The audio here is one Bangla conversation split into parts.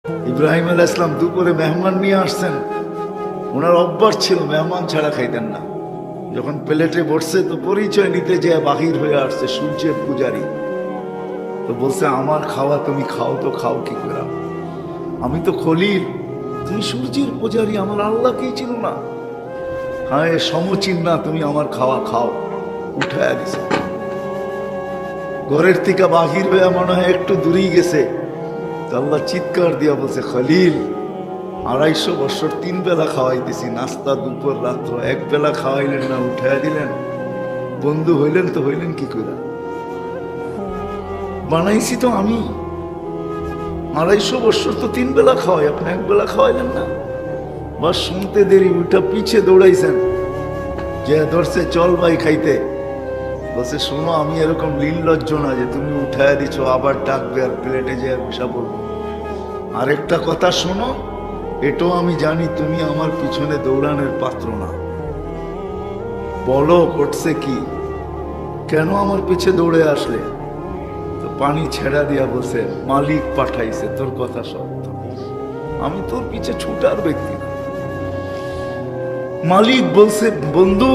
ইব্রাহিম আলাইহিস সালাম দুপুরে মেহমান নিয়ে আসছেন। ওনার অভ্যাস ছিল মেহমান ছাড়া খাইতেন না। যখন প্লেটে বসছে তো পরিচয় নিতে যেয়ে বাহির হয়ে আসছে সূর্যের পূজারী। তো বলছে, আমার খাওয়া তুমি খাও, তো খাও কি করে? আমি তো খলিল, তুমি সূর্যের পূজারী, আমার আল্লাহকেই চিনো না। হ্যাঁ, সমচিন না, তুমি আমার খাওয়া খাও। উঠায় দিছে। ঘরের থেকে বাহির হয়ে মনে হয় একটু দূরেই গেছে। তো আল্লাহ চিৎকার দিয়া বলছে, খলিল, 250 বছর 3 বেলা খাওয়াইতেছি, নাস্তা দুপুর রাত্র, 1 বেলা খাওয়াইলেন না, উঠায় দিলেন। বন্ধু হইলেন তো হইলেন কি করে? বানাইছি তো আমি। 250 বছর তো 3 বেলা খাওয়াই, আপনি 1 বেলা খাওয়াইলেন না। বাস শুনতে দেরি, উল্টা পিছে দৌড়াইছেন। যে ধরছে, চল ভাই খাইতে। বলছে, শোনো, আমি এরকম নির্লজ্জ না যে তুমি উঠায় দিচ্ছ আবার ডাকবে আর প্লেটে যে বসা বলবো। আরেকটা কথা শোনো, এটাও আমি জানি তুমি আমার পিছনে দৌড়ানোর পাত্র না। বলো করছে কি, কেন আমার পিছে দৌড়ে আসলে? তো পানি ছেড়া দিয়া বলছে, মালিক পাঠাইছে, তোর কথা সত্য, আমি তোর পিছে ছুটার ব্যক্তি না। মালিক বলছে, বন্ধু,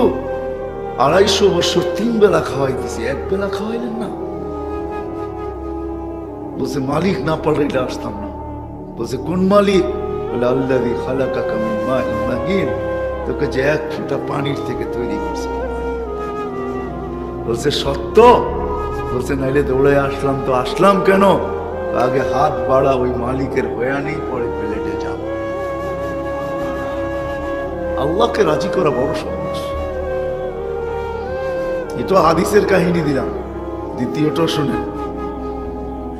250 বছর 3 বেলা খাওয়াইতেছি, 1 বেলা খাওয়াইলেন না। বলছে, মালিক না পাঠাইলে আসতাম না। বলছে, কোন মালিক? বলে, আল্লাযী খালাকাকা মিন মাইন মাহিন, তোকে যে 1 ফোঁটা পানির থেকে তৈরি করছে। বলছে, সত্য? বলছে, নাইলে দৌড়ে আসলাম। তো আসলাম কেন? আগে হাত বাড়া, ওই মালিকের হয়ে নেই, পরে প্লেটে যাব। আল্লাহকে রাজি করা বড় সহজ। এটা হাদিসের কাহিনী দিলাম। দ্বিতীয়টা শুনে,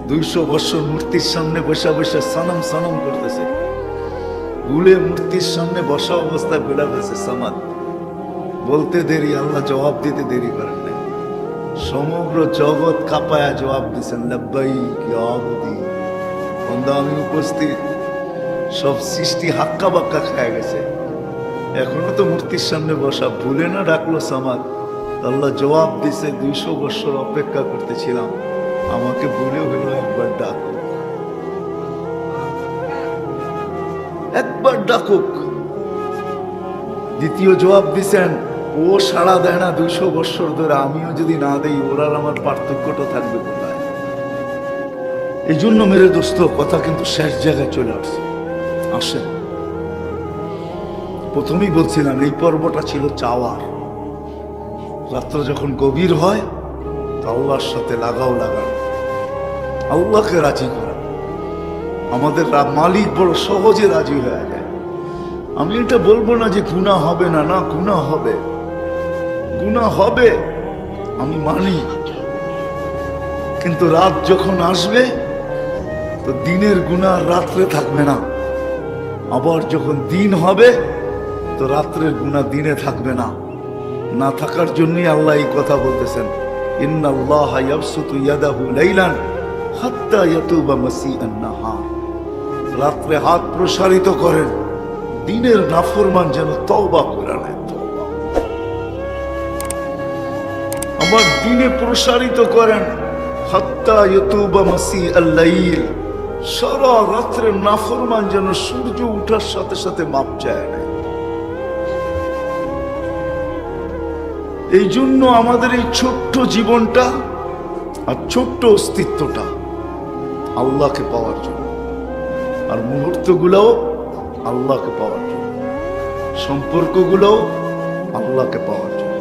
200 বছর মূর্তির সামনে বসা বসা সানাম সানাম করতেছে। ভুলে মূর্তির সামনে বসা অবস্থায় বেলা ফেলছে সামাদ। বলতে দেরি, আল্লাহ জবাব দিতে দেরি করেন নাই। সমগ্র জগৎ কাঁপায়া জবাব দিচ্ছেন, লাব্বাইক ইয়া আবদি। বন্দা, আমি উপস্থিত। সব সৃষ্টি হাক্কা বাক্কা খায় গেছে। এখনো তো মূর্তির সামনে বসা, ভুলে না ডাকলো সামাদ। আল্লাহ জবাব দিছে, 200 বছর অপেক্ষা করতেছিলাম, আমাকে ভুলে হইল একবার ডাকুক, একবার ডাকুক। দ্বিতীয় জবাব দিছেন, ও সাড়া দেয় না 200 বছর ধরে, আমিও যদি না দেই, ওরার আমার পার্থক্যটা থাকবে কোথায়? এই জন্য মেরে দোস্ত, কথা কিন্তু শেষ জায়গায় চলে আসছে। আসেন, প্রথমেই বলছিলাম এই পর্বটা ছিল চাওয়ার। রাত্র যখন গভীর হয়, তো আল্লাহর সাথে লাগাও লাগানো, আল্লাহকে রাজি করা। আমাদের মালিক বড় সহজে রাজি হয়ে যায়। আমি এটা বলবো না যে গুনাহ হবে না, না, গুনাহ হবে, গুনাহ হবে, আমি মানি। কিন্তু রাত যখন আসবে, তো দিনের গুনাহ রাত্রে থাকবে না। আবার যখন দিন হবে, তো রাত্রের গুনাহ দিনে থাকবে না। না থাকার জন্যই আল্লাহ এই কথা বলতেছেন, ইন্নাল্লাহা ইয়াবসুতু ইয়াদাহু লাইলান হাত্তা ইয়াতুবা মাসিআন নাহার। রাত্রে হাত প্রসারিত করেন, দিনের নাফরমান যেন তওবা করে নেয়। তওবা। আবার দিনে প্রসারিত করেন, হাত্তা ইয়াতুবা মাসিআল লাইল। সারা রাত্রে নাফরমান যেন সূর্য ওঠার সাথে সাথে মাপ চায় নেয়। এই জন্য আমাদের এই ছোট্ট জীবনটা আর ছোট্ট অস্তিত্বটা আল্লাহকে পাওয়ার জন্য, আর মুহূর্তগুলোও আল্লাহকে পাওয়ার জন্য, সম্পর্কগুলোও আল্লাহকে পাওয়ার জন্য।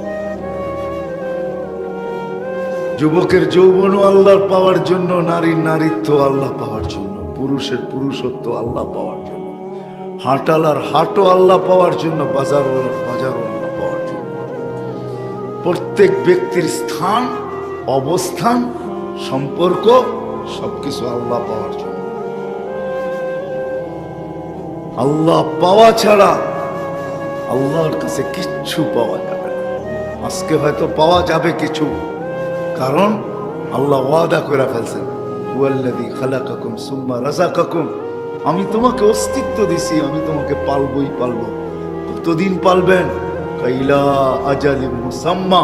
যুবকের যৌবনও আল্লাহর পাওয়ার জন্য, নারীর নারীত্ব আল্লাহ পাওয়ার জন্য, পুরুষের পুরুষত্ব আল্লাহ পাওয়ার জন্য, হাঁটালার হাটও আল্লাহ পাওয়ার জন্য, বাজারওয়ালার বাজারও আল্লাহ পাওয়ার জন্য। প্রত্যেক ব্যক্তির স্থান, অবস্থান, সম্পর্ক সবকিছু আল্লাহ পাওয়ার জন্য। আল্লাহ পাওয়া ছাড়া আল্লাহর কাছে কিচ্ছু পাওয়া যাবে না। আজকে হয়তো পাওয়া যাবে কিছু, কারণ আল্লাহ ওয়াদা করে ফেলছেন, হুয়াল্লাযী খালাকাকুম সুম্মা রাযাকাকুম। আমি তোমাকে অস্তিত্ব দিছি, আমি তোমাকে পালবই পালবো। কতদিন পালবেন? ইলা আজালিম মুসাম্মা,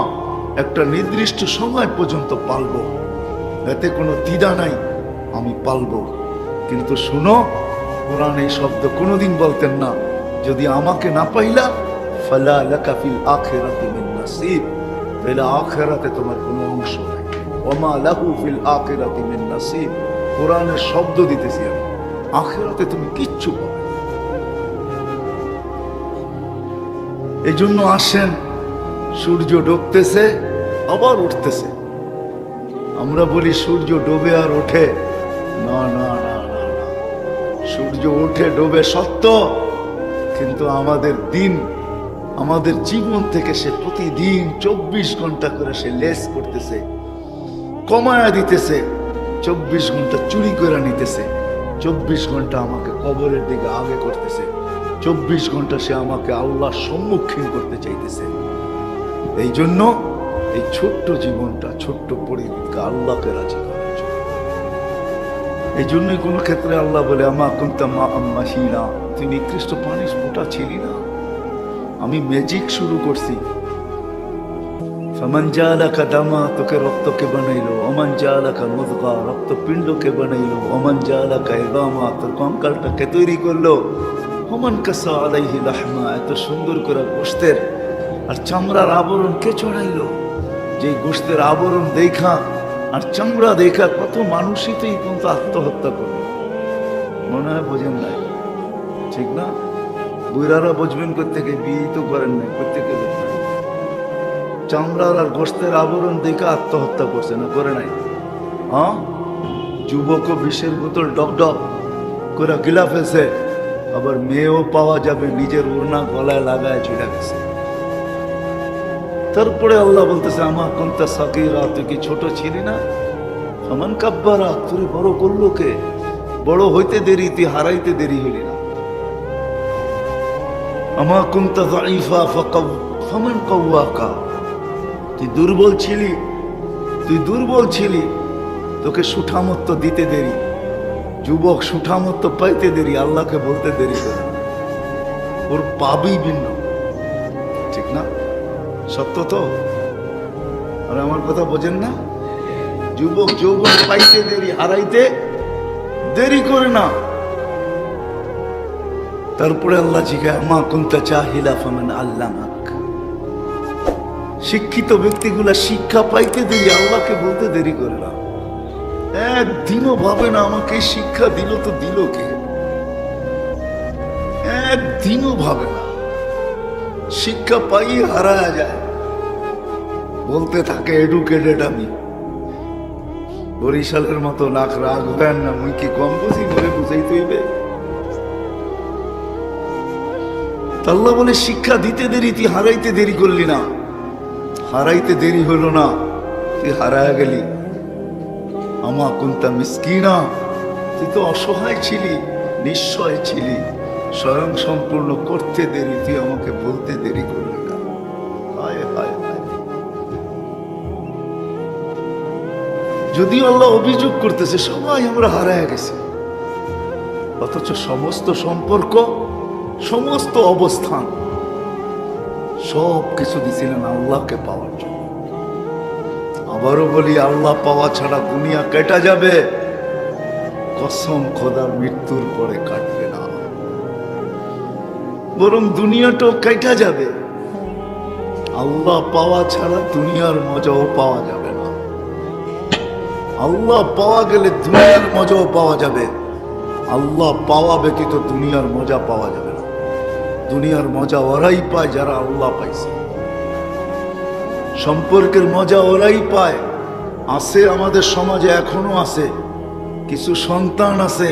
একটা নির্দিষ্ট সময় পর্যন্ত পালবো, এতে কোনো দ্বিধা নাই, আমি পালবো। কিন্তু শুনো, কোরআন এই শব্দ কোনোদিন বলতেন না, যদি আমাকে না পাইলা ফালা লাকা ফিল আখিরাতি মিন নাসিব, তাহলে আখিরাতে তোমার কোনো অংশ নাই। ওমা লাহু ফিল আখিরাতি মিন নাসিব, কোরআনের শব্দ দিতেছি আমি, আখিরাতে তুমি কিচ্ছু পাবে। এই জন্য আসেন, সূর্য ডুবতেছে আবার উঠতেছে। আমরা বলি সূর্য ডোবে আর ওঠে, না না না না না, সূর্য ওঠে ডোবে সত্য, কিন্তু আমাদের দিন, আমাদের জীবন থেকে সে প্রতিদিন 24 ঘন্টা করে সে লেস করতেছে, কমায়া দিতেছে, 24 ঘন্টা চুরি করে নিতেছে, 24 ঘন্টা আমাকে কবরের দিকে আগে করতেছে, 24 ঘন্টা সে আমাকে আল্লাহর সম্মুখীন করতে চাইতেছে। এই জন্য এই ছোট্ট জীবনটা, ছোট্ট পরিবেশকে আল্লাহকে রাজি করার জন্য। এই জন্যই কোন ক্ষেত্রে আল্লাহ বলে আমা কুনতা মা আম্মাহিনা, তুই নিকৃষ্ট পানির ফোঁটা ছিলি না, আমি ম্যাজিক শুরু করছি। ফামান জালাকা দামা, তোকে রক্তকে বানাইলো, ওমান জালাকা মুদগা, রক্তপিণ্ডকে বানাইলো, ওমান জালাকা ইদামা, তোর কঙ্কালটাকে তৈরি করলো, ওমান কাসা আলাইহি লাহমা, এত সুন্দর করে গোশতের আর চামড়ার আবরণ কে চড়াইলো? যে গোশতের আবরণ দেখা আর চামড়া দেখা কত মানুষই তো কিন্তু আত্মহত্যা করলো। মনে হয় বোঝেন নাই, ঠিক না? বুড়ারা বুঝবেন কোত্থেকে, বিয়ে তো করেন নাই, কোত্থেকে বুঝবেন? চামড়ার আর গোশতের আবরণ দেখে আত্মহত্যা করছে না, করে নাই? হ্যাঁ, যুবকও বিষের বোতল ডক ডক করে গিলা ফেলছে, আবার মেয়েও পাওয়া যাবে নিজের ওড়না গলায় লাগায় চলে গেছে। তারপরে আল্লাহ বলতেছে আমা কুনতা সাগীরা, তুই কি ছোট ছিলি না? ফামান কাব্বারা, তুই বড় করলো কে? বড় হইতে দেরি, তুই হারাইতে দেরি হইলি না। আমা কুনতা যায়ীফা ফামান কাওয়াকা, তুই দুর্বল ছিলি, তুই দুর্বল ছিলি, তোকে সুঠামত্ব দিতে দেরি। যুবক সুঠামত্ব পাইতে দেরি, আল্লাহকে বলতে দেরি করে, ওর পাবই ভিন্ন, ঠিক না? সত্য তো? আর আমার কথা বোঝেন না? যুবক যৌবন পাইতে দেরি, হারাইতে দেরি করে না। তারপরে আল্লাহ জিজ্ঞাসা মা কুনতা জাহিলা ফামান আল্লামাক, শিক্ষিত ব্যক্তিগুলা শিক্ষা পাইতে দেরি, আল্লাহকে বলতে দেরি করে না। একদিনও ভাবে না আমাকে শিক্ষা দিল তো দিল কে, একদিনও ভাবে না। শিক্ষা পাই হারায় যায়, বলতে থাকে এডুকেটেড আমি। বরিশালের মতো লাখ রাগ দেন না, মুই কি কম বুঝি করে বুঝাইতে হইবে? আল্লাহ বলে শিক্ষা দিতে দেরি, তুই হারাইতে দেরি করলি না। হারাইতে দেরি হলো না, তুই হারায় গেলি। আমা কুনতা মিসকিনা, তুই তো অসহায় ছিলি, নিঃস্বয় ছিলি, স্বয়ং সম্পূর্ণ করতে দেরি, তুই আমাকে বলতে দেরি করলি না। হায় হায় হায়। যদিও আল্লাহ অভিযোগ করতেছে সবাই আমরা হারায় গেছি, অথচ সমস্ত সম্পর্ক, সমস্ত অবস্থান, সব কিছু দিছিলেন আল্লাহকে পাওয়ার জন্য। আবারও বলি, আল্লাহ পাওয়া ছাড়া দুনিয়া কেটা যাবে, কসম খোদার, মৃত্যুর পরে কাটবে না, বরং দুনিয়াটাও কেটা যাবে। আল্লাহ পাওয়া ছাড়া দুনিয়ার মজাও পাওয়া যাবে না। আল্লাহ পাওয়া গেলে দুনিয়ার মজাও পাওয়া যাবে, আল্লাহ পাওয়া ব্যতীত দুনিয়ার মজা পাওয়া যাবে না। দুনিয়ার মজা ওরাই পায় যারা আল্লাহ পাইছে, সম্পর্কের মজা ওরাই পায়। আছে আমাদের সমাজে, এখনো আছে কিছু সন্তান আছে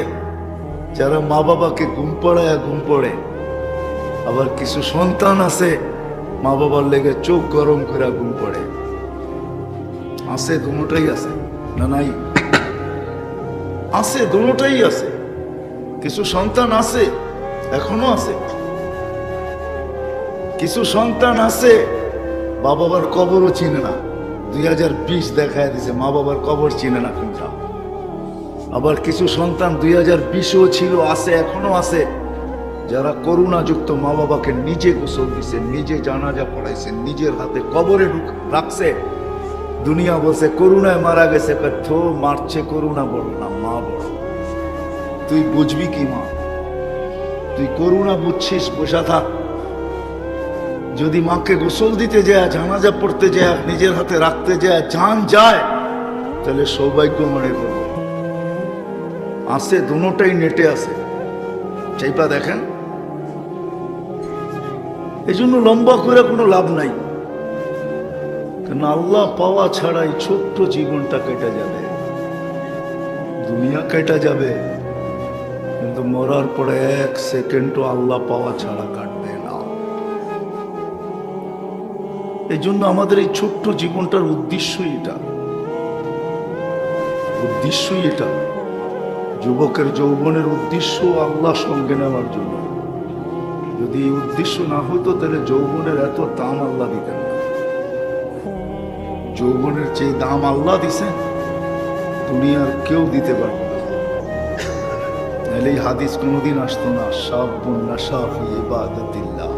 যারা মা বাবাকে ঘুম পড়ায় ঘুম পড়ে, আবার কিছু সন্তান আছে মা বাবার লেগে চোখ গরম করে ঘুম পড়ে। আছে, দুটোটাই আছে না? নাই? আছে, দুটোটাই আছে। কিছু সন্তান আছে, এখনো আছে। কিছু সন্তান আছে মা বাবার কবরও চিনে না। 2020 দেখায় দিছে মা বাবার কবর চিনে না কোনটা। আবার কিছু সন্তান 2020ও ছিল, আছে, এখনো আছে, যারা করুণাযুক্ত মা বাবাকে নিজে গোসল দিছে, নিজে জানাজা পড়াইছে, নিজের হাতে কবরে রাখছে। দুনিয়া বলছে করুণায় মারা গেছে, মারছে করুণা বড় না, মা বড়। তুই বুঝবি কি মা? তুই করুণা বুঝছিস, বসা থাক। যদি মাকে গোসল দিতে যায়, জানাজা পড়তে যায়, নিজের হাতে রাখতে যায়, জান যায়, তাহলে সৌভাগ্য মনে করবো। আছে দুটোটাই নেটে আছে, চাইপা দেখেন। এই জন্য লম্বা করে কোনো লাভ নাই, কারণ আল্লাহ পাওয়া ছাড়াই ছোট্ট জীবনটা কেটে যাবে, দুনিয়া কেটে যাবে, কিন্তু মরার পরে 1 সেকেন্ডও আল্লাহ পাওয়া ছাড়া কাটবে না। এই জন্য আমাদের এই ছোট্ট জীবনটার উদ্দেশ্যই এটা, উদ্দেশ্যই এটা। যুবকের যৌবনের উদ্দেশ্য আল্লাহ সঙ্গে নেওয়ার জন্য। যদি এই উদ্দেশ্য না হতো তাহলে যৌবনের এত দাম আল্লাহ দিতেন না। যৌবনের যে দাম আল্লাহ দিছেন দুনিয়ার কেউ দিতে পারবে না। নাহলে এই হাদিস কোনোদিন আসতো না, শাবুন নাশা ফি ইবাদাতিল্লাহ।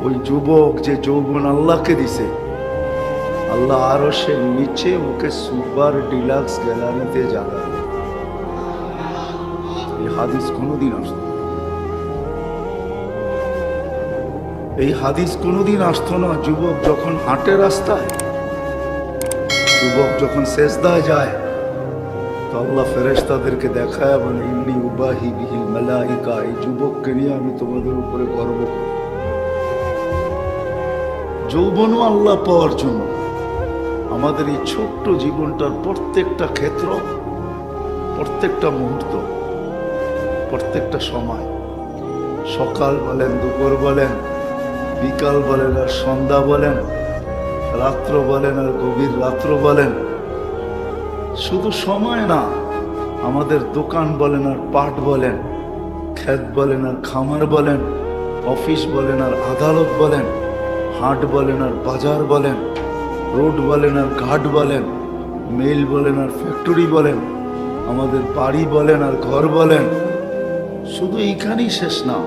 ওই যুবক যে যৌবন আল্লাহকে দিছে, আল্লাহ আরশের নিচে ওকে সুপার ডিলাক্স গ্যালারিতে জাগাবে। এই হাদিস কোনোদিন আসতো না, এই হাদিস কোনোদিন আসতো না। যুবক যখন হাঁটে রাস্তায়, যুবক যখন সেজদায় যায়, তো আল্লাহ ফেরেশতাদেরকে দেখায় বলে, ইন্নী উবাহি বিহিল মালাইকা, এই যুবককে নিয়ে আমি তোমাদের উপরে গর্ব করি। যৌবনও আল্লাহ পাওয়ার জন্য আমাদের এই ছোট্ট জীবনটার প্রত্যেকটা ক্ষেত্র, প্রত্যেকটা মুহূর্ত, প্রত্যেকটা সময়, সকাল বলেন, দুপুর বলেন, বিকাল বলেন আর সন্ধ্যা বলেন, রাত্র বলেন আর গভীর রাত্র বলেন, শুধু সময় না, আমাদের দোকান বলেন আর পাট বলেন, ক্ষেত বলেন আর খামার বলেন, অফিস বলেন আর আদালত বলেন, হাট বলেন আর বাজার বলেন, রোড বলেন আর ঘাট বলেন, মেল বলেন আর ফ্যাক্টরি বলেন, আমাদের বাড়ি বলেন আর ঘর বলেন, শুধু এইখানেই শেষ না।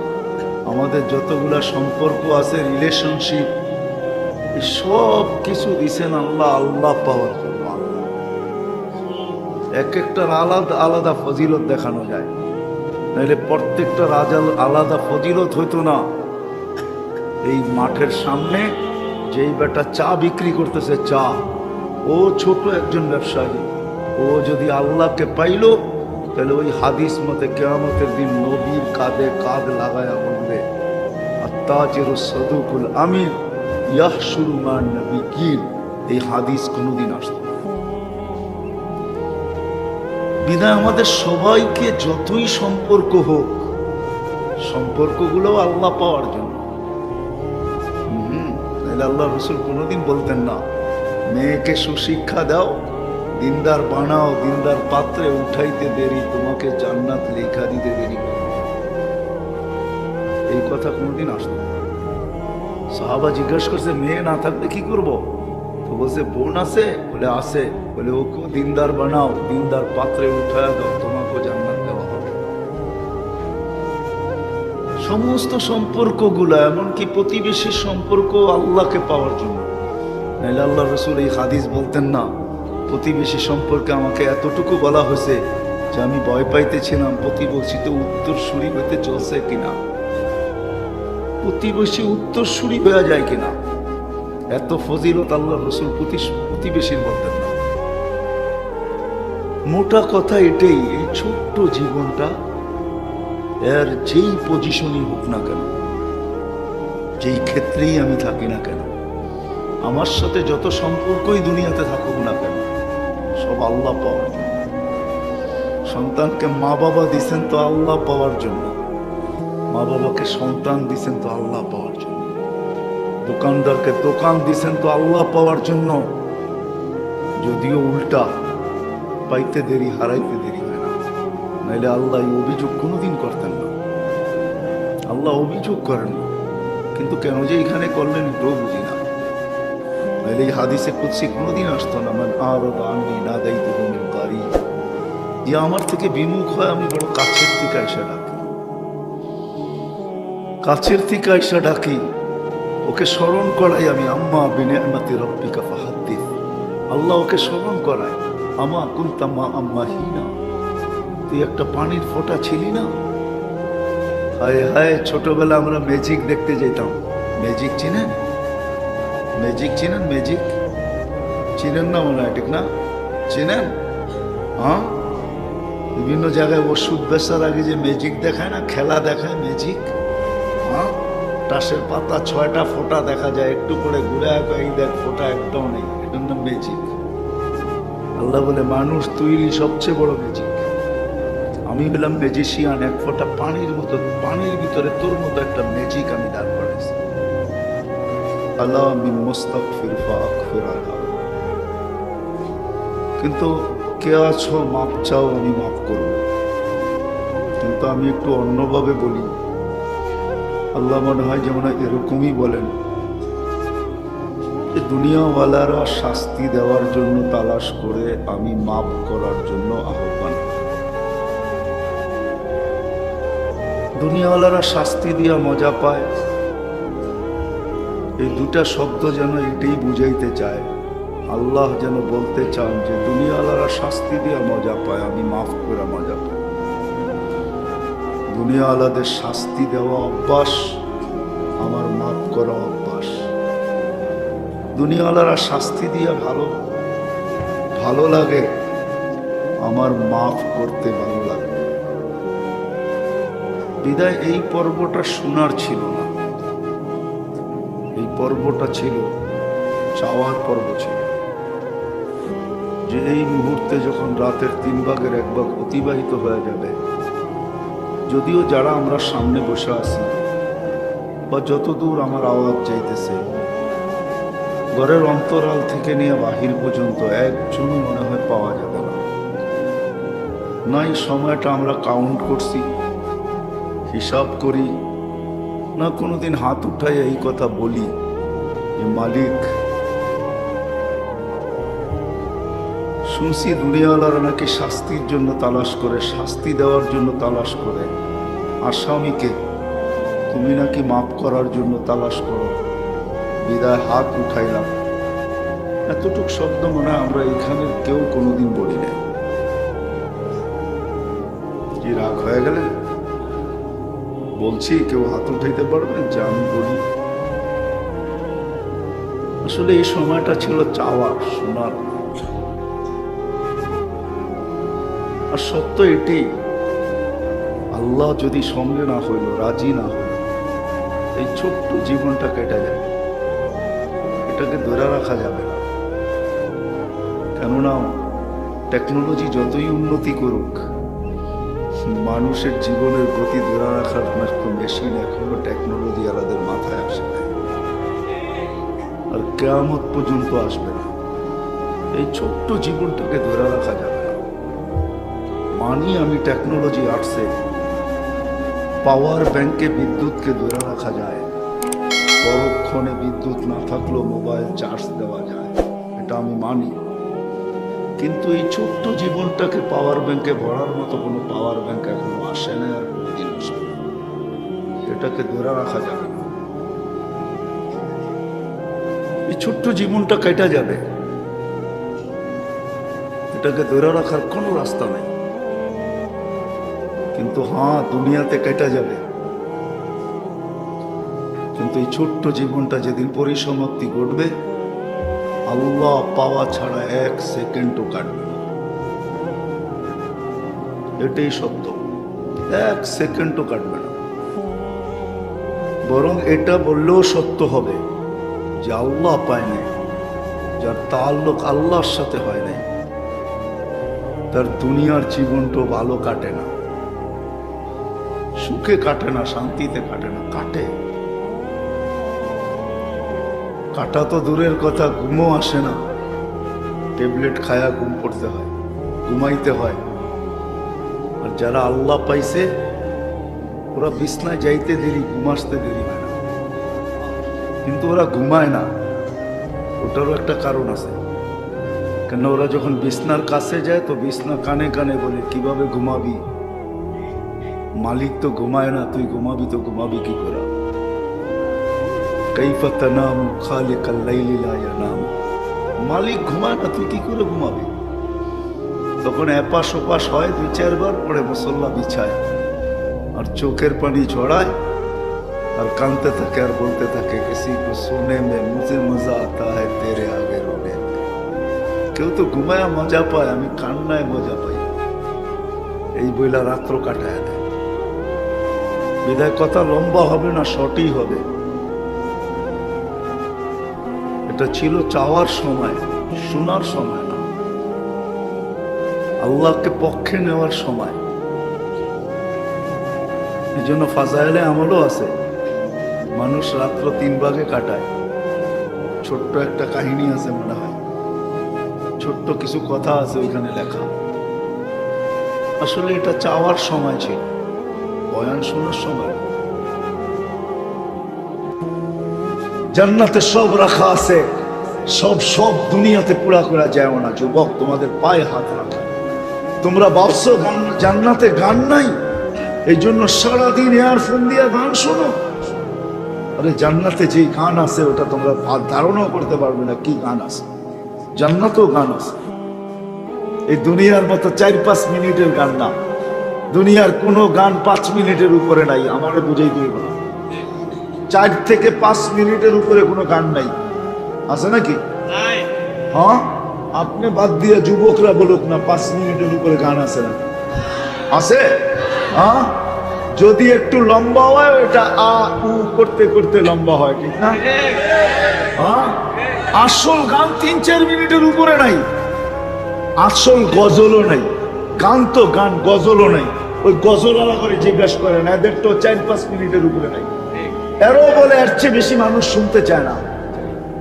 আমাদের যতগুলা সম্পর্ক আছে, রিলেশনশিপ, সব কিছু দিছেন আল্লাহ, আল্লাহ পাওয়ার জন্য। এক একটার আলাদা আলাদা ফজিলত দেখানো যায়, নাহলে প্রত্যেকটা রাজার আলাদা ফজিলত হইতো না। এই মাঠের সামনে যেই বেটা চা বিক্রি করতেছে, চা, ও ছোট একজন ব্যবসায়ী, ও যদি আল্লাহকে পাইল, তাহলে ওই হাদিস মতে কিয়ামতের দিন নবীর কাঁধে কাঁধ লাগায়া বলবে, আত্তাজিরুস সাদুকুল আমিন ইয়াহশুরু মান নবিয়্যিন। এই হাদিস কোনোদিন আসতো না। বিধায় আমাদের সবাইকে যতই সম্পর্ক হোক, সম্পর্কগুলো আল্লাহ পাওয়ার জন্য। আল্লাহ রসুল কোনোদিন বলতেন না, মেয়েকে সুশিক্ষা দাও, দিনদার বানাও, দিনদার পাত্রে উঠাইতে দেরি, তোমাকে জান্নাত লেখা দিতে দেরি। এই কথা কোনোদিন আসতো না। সাহাবা জিজ্ঞাসা করছে, মেয়ে না থাকলে কি করব? তো বলছে, বোন আছে? বলে আছে। বলে ওকেও দিনদার বানাও, দিনদার পাত্রে উঠায় দাও, তোমাকেও জান্নাত দেওয়া হবে। সমস্ত সম্পর্কগুলো, এমনকি প্রতিবেশীর সম্পর্ক আল্লাহকে পাওয়ার জন্য। নাহলে আল্লাহ রসুল এই হাদিস বলতেন না, প্রতিবেশী সম্পর্কে আমাকে এতটুকু বলা হয়েছে যে আমি ভয় পাইতেছিলাম প্রতিবেশীতে উত্তরসূরি হইতে চলছে কিনা, প্রতিবেশী উত্তরসূরি হয়ে যায় কিনা। এত ফজিলত আল্লাহ রসুল প্রতিবেশীর বলতেন না। মোটা কথা এটাই, এই ছোট্ট জীবনটা, এর যেই পজিশনই হোক না কেন, যেই ক্ষেত্রেই আমি থাকি না কেন, আমার সাথে যত সম্পর্কই দুনিয়াতে থাকুক না কেন, সব আল্লাহ পাওয়ার জন্য। সন্তানকে মা বাবা দিছেন তো আল্লাহ পাওয়ার জন্য, মা বাবাকে সন্তান দিছেন তো আল্লাহ পাওয়ার জন্য, দোকানদারকে দোকান দিছেন তো আল্লাহ পাওয়ার জন্য। যদিও উল্টা, পাইতে দেরি হারাইতে দেরি হয় না, নাইলে আল্লাহ এই অভিযোগ কোনোদিন করতেন না। আল্লাহ অভিযোগ করেন না, কিন্তু কেন যে এখানে করলেন এটাও বুঝি না। নাইলে এই হাদিসে কুদসি কোনোদিন আসতো না, মান আরাদা আন্নী নাদাইতুহু মিন কারিব, যে আমার থেকে বিমুখ হয় আমি বড় কাছের থেকে আইসা ডাকি, কাছের থেকে আইসা ডাকি, ওকে স্মরণ করাই আমি, আম্মা বিনিআমাতি রাব্বিকা ফাহাদ্দিস। আল্লাহ ওকে স্মরণ করায়, আমা কুনতা মা আম্মা হিনা, তুই একটা পানির ফোঁটা ছিলি না, হায় হায়, ছোটবেলা আমরা ম্যাজিক দেখতে যেতাম। ম্যাজিক চিনেন? ম্যাজিক চিনেন? ম্যাজিক চিনেন না মনে হয়, ঠিক না? চিনেন? হ্যাঁ, বিভিন্ন জায়গায় ওষুধ বেচার আগে যে ম্যাজিক দেখায় না, খেলা দেখায় ম্যাজিক। হ্যাঁ, তাসের পাতা 6টা ফোঁটা দেখা যায়, একটু করে ঘুরে এই দেখ ফোঁটা একটাও নেই, এটার নাম ম্যাজিক। আল্লাহ বলে মানুষ তৈরি সবচেয়ে বড় ম্যাজিক। আমি বললাম ম্যাজিশিয়ান, এক ফোঁটা পানির মতো, পানির ভিতরে তোর মতো একটা ম্যাজিক আমি দাঁড় করেছি। আল্লাহ মিন মুস্তাগফির ফাগফির আলা। কিন্তু কে আছো মাপ চাও, আমি মাফ করব। কিন্তু আমি একটু অন্যভাবে বলি। আল্লাহ মনে হয় যেমন এরকমই বলেন যে দুনিয়াওয়ালারা শাস্তি দেওয়ার জন্য তালাশ করে, আমি মাফ করার জন্য আহ্বান। দুনিয়াওয়ালারা শাস্তি দিয়া মজা পায়, এই দুটা শব্দ যেন এটাই বুঝাইতে চায়। আল্লাহ যেন বলতে চান যে দুনিয়াওয়ালারা শাস্তি দিয়া মজা পায়, আমি মাফ করে মজা পাই। দুনিয়াওয়ালাদের শাস্তি দেওয়া অভ্যাস, আমার মাফ করা অভ্যাস। দুনিয়াওয়ালারা শাস্তি দিয়া ভালো লাগে, আমার মাফ করতে ভালো লাগে। বিদায় এই পর্বটা শোনার ছিল না, এই পর্বটা ছিল চাওয়ার পর্ব ছিল। যে এই মুহূর্তে যখন রাতের 3 ভাগের 1 ভাগ অতিবাহিত হয়ে যাবে, যদিও যারা আমরা সামনে বসে আছি বা যতদূর আমার আওয়াজ যাইতেছে, ঘরের অন্তরাল থেকে নিয়ে বাহির পর্যন্ত একজনও মনে হয় পাওয়া যাবে না। নাই সময়টা আমরা কাউন্ট করছি, হিসাব করি না, কোনোদিন হাত উঠাই এই কথা বলি যে মালিক, শুনছি দুনিয়াওয়ালারা নাকি শাস্তির জন্য তালাশ করে, শাস্তি দেওয়ার জন্য তালাশ করে। আসামিকে তুমি নাকি মাফ করার জন্য তালাশ করো, বিদায় হাত উঠাইলাম। এতটুক শব্দ মনে হয় আমরা এখানে কেউ কোনোদিন বলি নাই। কি রাগ হয়ে গেলেন? বলছি কেউ হাত উঠাইতে পারবেন যে আমি বলি? আসলে এই সময়টা ছিল চাওয়ার, শোনার। আর সত্য এটি, আল্লাহ যদি সঙ্গে না হইল, রাজি না হইল, এই ছোট্ট জীবনটা কেটে যাবে, এটাকে ধরে রাখা যাবে না। কেননা টেকনোলজি যতই উন্নতি করুক, মানুষের জীবনের গতি ধরে রাখার মতো মেশিন এখনো টেকনোলজি আলাদের মাথায় আসে না, আর কিয়ামত পর্যন্ত আসবে না। এই ছোট্ট জীবনটাকে ধরে রাখা যাবে না। মানি আমি টেকনোলজি আসছে, পাওয়ার ব্যাংকে বিদ্যুৎকে ধরে রাখা যায়, পরক্ষণে বিদ্যুৎ না থাকলেও মোবাইল চার্জ দেওয়া যায়, এটা আমি মানি। কিন্তু এই ছোট্ট জীবনটাকে পাওয়ার ব্যাংকে ভরার মতো কোনো পাওয়ার ব্যাংক এখনো আসে না, আর কোনদিন আসবে না। এটাকে ধরে রাখা যাবে না। এই ছোট্ট জীবনটা কেটে যাবে, এটাকে ধরে রাখার কোনো রাস্তা নেই। কিন্তু হ্যাঁ, দুনিয়াতে কেটে যাবে, কিন্তু এই ছোট্ট জীবনটা যেদিন পরিসমাপ্তি ঘটবে, আল্লাহ পাওয়া ছাড়া 1 সেকেন্ডও কাটবে না। এটাই সত্য, 1 সেকেন্ডও কাটবে না। বরং এটা বললেও সত্য হবে যে আল্লাহ পায় নাই, যার তাল্লুক আল্লাহর সাথে হয় নাই, তার দুনিয়ার জীবনটা ভালো কাটে না, সুখে কাটে না, শান্তিতে কাটে না, কাটা তো দূরের কথা, ঘুমও আসে না। ট্যাবলেট খায়া ঘুম পড়তে হয়, ঘুমাইতে হয়। আর যারা আল্লাহ পাইছে, ওরা বিছনায় যাইতে দেরি, ঘুম আসতে দেরি হয় না। কিন্তু ওরা ঘুমায় না, ওটারও একটা কারণ আছে। কেন ওরা যখন বিছনার কাছে যায়, তো বিছনা কানে কানে বলে কিভাবে ঘুমাবি, মালিক তো ঘুমায় না, তুই ঘুমাবি তো ঘুমাবি কি করে? কাইফা তানামু খালিকাল লাইলি লা ইয়ানামু, মালিক ঘুমায় না, তুই কি করে ঘুমাবি? তখন এপাশ ওপাশ হয় 2-4 বার, পরে মুসল্লা বিছায়, আর আর চোখের পানি ঝরায় আর কাঁদতে থাকে আর বলতে থাকে কিসি কো সোনে মে মুঝে মজা আতা হ্যায় তেরে আগে রোনে। কেউ তো ঘুমায়া মজা পায়, আমি কান্নায় মজা পাই। এই বইলা রাত্র কাটায় দেয়। বিদায় কথা লম্বা হবে না, শর্টই হবে। এটা ছিল চাওয়ার সময়, শোনার সময় না, আল্লাহকে পক্ষে নেওয়ার সময়। এই জন্য ফাজাইলে আমলও আছে। মানুষ রাত্র 3 ভাগে কাটায়। ছোট্ট একটা কাহিনী আছে মনে হয়, ছোট্ট কিছু কথা আছে ওইখানে লেখা। আসলে এটা চাওয়ার সময় ছিল, বয়ান শোনার সময়। জান্নাতে সব রাখা আছে, সব দুনিয়াতে পুরা করা যায় না। যুবক, তোমাদের পায়ে হাত রাখা। তোমরা ভাবছো জান্নাতে গান নাই, এই জন্য সারাদিন এয়ারফোন দিয়ে গান শোনো। আরে জান্নাতে যে গান আছে ওটা তোমরা ধারণাও করতে পারবে না কি গান আছে। জান্নাতেও গান আছে। এই দুনিয়ার মতো 4-5 মিনিটের গান না। দুনিয়ার কোনো গান 5 মিনিটের উপরে নাই। আমারে বুঝাই দিব না, 4 থেকে 5 মিনিটের উপরে কোনো গান নাই। আছে নাকি? হ্যাঁ, আপনি বাদ দিয়ে যুবকরা বলুক না 5 মিনিটের উপরে গান আছে না? আছে? হ্যাঁ, যদি একটু লম্বা হয় এটা আ উ করতে করতে লম্বা হয়, ঠিক না? হ্যাঁ, আসল গান 3-4 মিনিটের উপরে নাই। আসল গজলও নাই। গান তো গান, গজলও নাই। ওই গজল আলা করে জিজ্ঞাসা করে না, এদের তো 4-5 মিনিটের উপরে নাই। এরও বলে এর চেয়ে বেশি মানুষ শুনতে চায় না।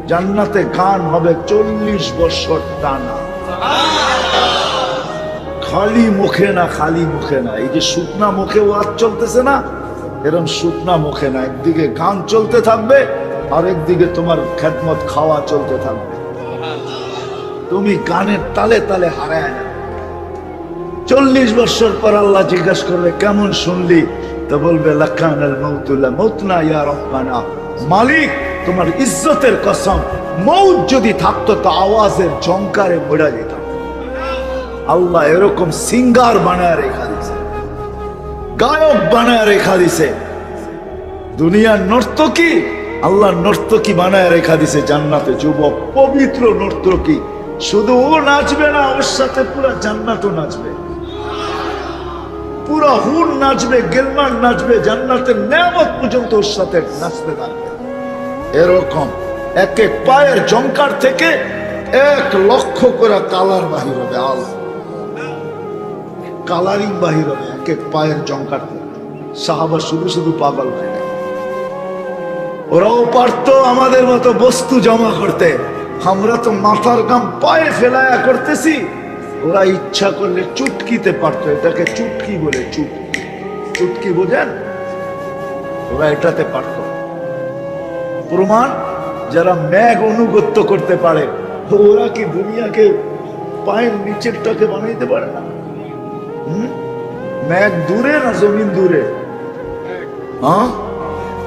জান্নাতে গান হবে 40 বছর টানা, খালি মুখে না, খালি মুখে না। এই যে শুকনা মুখে ওয়াজ চলতেছে না, এরকম শুকনা মুখে না। একদিকে গান চলতে থাকবে আর একদিকে তোমার খেদমত খাওয়া চলতে থাকবে। তুমি গানের তালে তালে হারায় না। 40 বছর পর আল্লাহ জিজ্ঞাসা করবে কেমন শুনলি, তো বলবে লাকানাল মাউতুলা মাউতনা ইয়া রব্বানা। মালিক, তোমার ইজ্জতের কসম, মৌত যদি থাকতো তো আওয়াজের ঝংকারে মরে যেতাম। আল্লাহ এরকম সিঙ্গার বানায় রেখা দিছে, গায়ক বানায় রেখা দিছে। দুনিয়ার নর্তকী আল্লাহ নর্তকী বানায় রেখা দিছে জান্নাতে। যুবক, পবিত্র নর্তকী। শুধু ও নাচবে না, ওর সাথে পুরা জান্নাতও নাচবে। পুরা হুর নাচবে, গেলমান নাচবে, জান্নাতের নেয়ামত পর্যন্ত ওর সাথে নাচতে থাকবে। এরকম এক এক পায়ের জঙ্কার থেকে 1 লক্ষ করে কালার বাহির হবে। কালারিং বাহির হবে এক এক পায়ের জঙ্কার থেকে। সাহাবা শুধু শুধু পাগল হয়ে গেল। ওরাও পারতো আমাদের মতো বস্তু জমা করতে, আমরা তো মাথার গাম পায়ে ফেলায়া করতেছি। ওরা ইচ্ছা করলে চুটকিতে পারতো। এটাকে চুটকি বলে, চুটকি। চুটকি বোঝেন? ওরা এটাতে পারত। প্রমাণ, যারা মেঘ অনুগত্য করতে পারে ওরা কি দুনিয়াকে পায়ের নিচেরটাকে বানাইতে পারে না? মেঘ দূরে না জমিন দূরে? হ্যাঁ,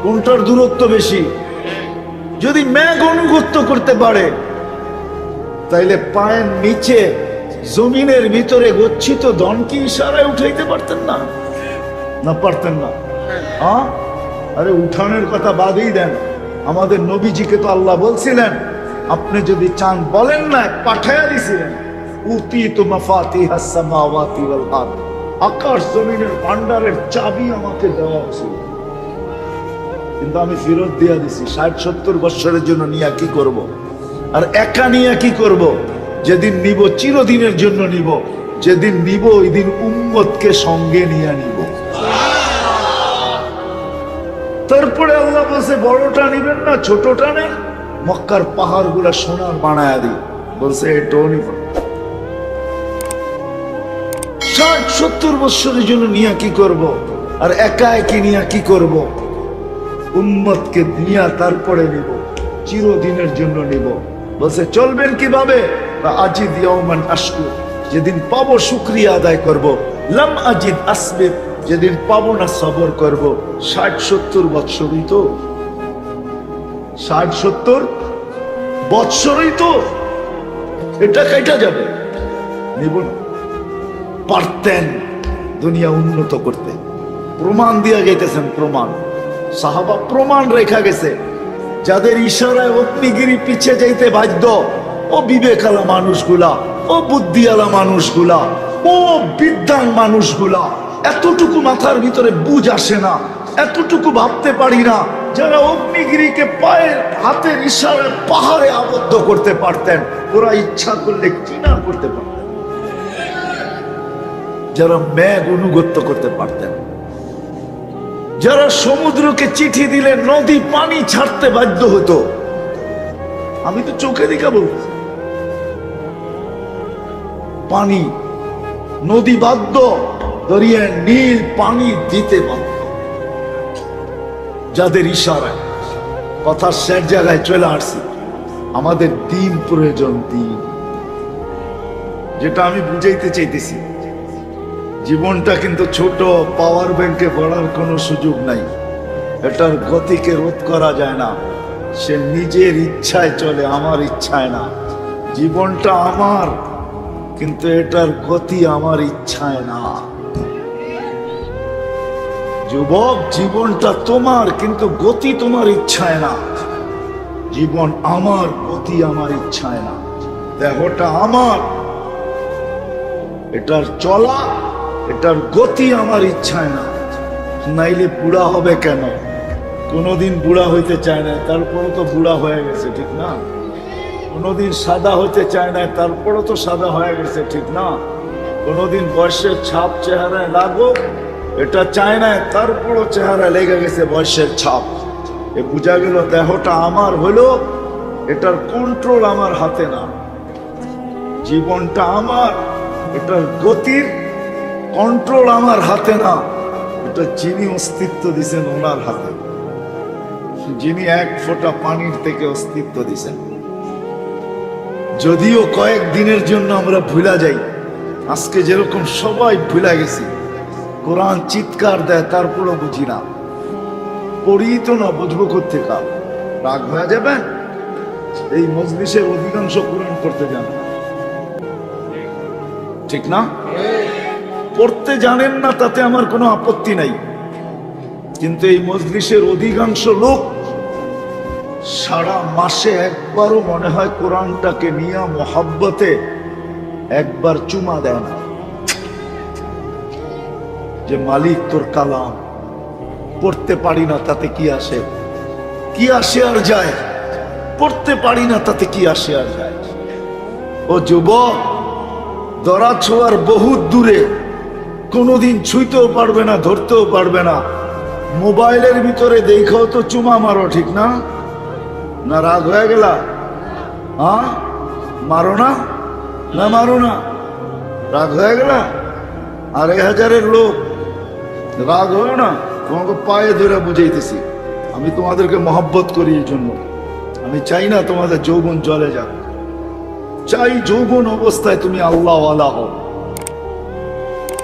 কোনটার দূরত্ব বেশি? যদি মেঘ অনুগত্য করতে পারে তাইলে পায়ের নিচে জমিনের ভিতরে গচ্ছিত ধন কি ইশারায় উঠাইতে পারতেন না? না পারতেন না? হ্যাঁ, আরে উঠানের কথা বাদই দেন। আমাদের নবীজিকে তো আল্লাহ বলছিলেন আপনি যদি চান বলেন না, পাঠায়া দিছিলেন। উতিতু মাফাতিহাস সামাওয়াতি ওয়াল আরদ, আকাশ জমিনের ভান্ডারের চাবি আমাকে দেওয়া হয়েছিল, কিন্তু আমি ফেরত দিয়ে দিছি। 60-70 বছরের জন্য নিয়ে কি করব? আর একা নিয়ে কি করব? যেদিন নিব চিরদিনের জন্য নিব। যেদিন নিব ওই দিন উম্মতকে সঙ্গে নিয়ে নিব। তারপরে আল্লাহ বলছে বড়টা নিবেন না, ছোটটা নেন। মক্কার পাহাড় গুলা সোনার বানায়া দিই, বলছে এটাও নিব। 60-70 বছরের জন্য নিয়ে কি করব? আর একা একই নিয়ে কি করব? উম্মতকে নিয়ে তারপরে নিব, চিরদিনের জন্য নিব। বলছে চলবেন কিভাবে? আজিদ ইয়াওমান আশকুর, যেদিন পাবো শুকরিয়া আদায় করব। লাম আজিদ আসবির, যেদিন পাবো না সবর করব। 60-70 বৎসরই তো, 60-70 বৎসরই তো, এটা কেটে যাবে, নিব না। পারতেন দুনিয়া উন্নত করতে, প্রমাণ দিয়া গেতেছেন, প্রমাণ। সাহাবা প্রমাণ রেখা গেছে, যাদের ইশারায় অগ্নিগিরি পিছে যাইতে বাধ্য, ও বিবেকালা মানুষগুলা, ও বুদ্ধিওয়ালা মানুষগুলা, ও বিদ্যান মানুষগুলা। এতটুকু মাথার ভিতরে বুঝ আসে না, এতটুকু ভাবতে পারি না, যারা অগ্নিগিরিকে পায়ের হাতের ইশারায় পাহাড়ে আবদ্ধ করতে পারতেন, ওরা ইচ্ছা করলে কি না করতে পারতেন। যারা মেঘ অনুগত্য করতে পারতেন, যারা সমুদ্রকে চিঠি দিলে নদী পানি ছাড়তে বাধ্য হতো। আমি তো চোখে দেখা বলছি, পানি নদী বাধ্য, দরিয়ায় নীল পানি দিতে বাধ্য। যাদের ইশারায়, কথা শেষ জায়গায় চলে আসছি, আমাদের দিন প্রয়োজন, দিন। যেটা আমি বুঝাইতে চাইতেছি, জীবনটা কিন্তু ছোট, পাওয়ার ব্যাংকে গড়ার কোনো সুযোগ নাই। এটার গতিকে রোধ করা যায় না, সে নিজের ইচ্ছায় চলে, আমার ইচ্ছায় না। জীবনটা আমার, কিন্তু এটার গতি আমার ইচ্ছায় না। যুবক, জীবনটা তোমার, কিন্তু গতি তোমার ইচ্ছায় না। জীবন আমার, গতি আমার ইচ্ছায় না। দেহটা আমার, এটার চলা, এটার গতি আমার ইচ্ছায় না। নাইলে বুড়া হবে কেন? কোনোদিন বুড়া হইতে চায় না, তারপরও তো বুড়া হয়ে গেছে, ঠিক না? কোনোদিন সাদা হতে চায় না, তারপরও তো সাদা হয়ে গেছে, ঠিক না? কোনোদিন বয়সের ছাপ চেহারায় লাগুক, এটা চায় না, তারপরও চেহারা লেগে গেছে বয়সের ছাপ। এ বোঝা গেল দেহটা আমার হলো, এটার কন্ট্রোল আমার হাতে না। জীবনটা আমার, এটার গতির কন্ট্রোল আমার হাতে না। এটা যিনি অস্তিত্ব দিছেন ওনার হাতে, যিনি এক ফোঁটা পানির থেকে অস্তিত্ব দিছেন। যদিও কয়েক দিনের জন্য আমরা ভুলা যাই, আজকে যেরকম সবাই ভুলা গেছি। কোরআন চিৎকার দেয়, তারপরও বুঝি না। পড়ি তো না, বুঝবো কোত্থেকে? রাগ হয়ে যাবেন? এই মজলিসের অধিকাংশ কোরআন পড়তে জানে, ঠিক না? পড়তে জানেন না, তাতে আমার কোনো আপত্তি নাই। কিন্তু এই মজলিসের অধিকাংশ লোক সারা মাসে একবারও মনে হয় কোরআনটাকে নিয়ে মোহাব্বতে একবার চুমা দেয় না, যে মালিক তোর কালাম। পড়তে পারি না, তাতে কি আসে? কি আসে আর যায়? পড়তে পারি না, তাতে কি আসে আর যায়? ও যুবক, ধরা ছোঁয়ার বহুত দূরে, কোনোদিন ছুঁইতেও পারবে না, ধরতেও পারবে না। মোবাইলের ভিতরে দেখাও তো চুমা মারো, ঠিক না? না রাগ হয়ে গেলা? হ্যাঁ, মারো না? না মারো না? রাগ হয়ে গেলা? ২,৫০০ লোক, রাগ হয় না? তোমাকে পায়ে ধরে বুঝাইতেছি, আমি তোমাদেরকে মহব্বত করি, এই জন্য আমি চাই না তোমাদের যৌবন জলে যাক। চাই যৌবন অবস্থায় তুমি আল্লাহওয়ালা হও,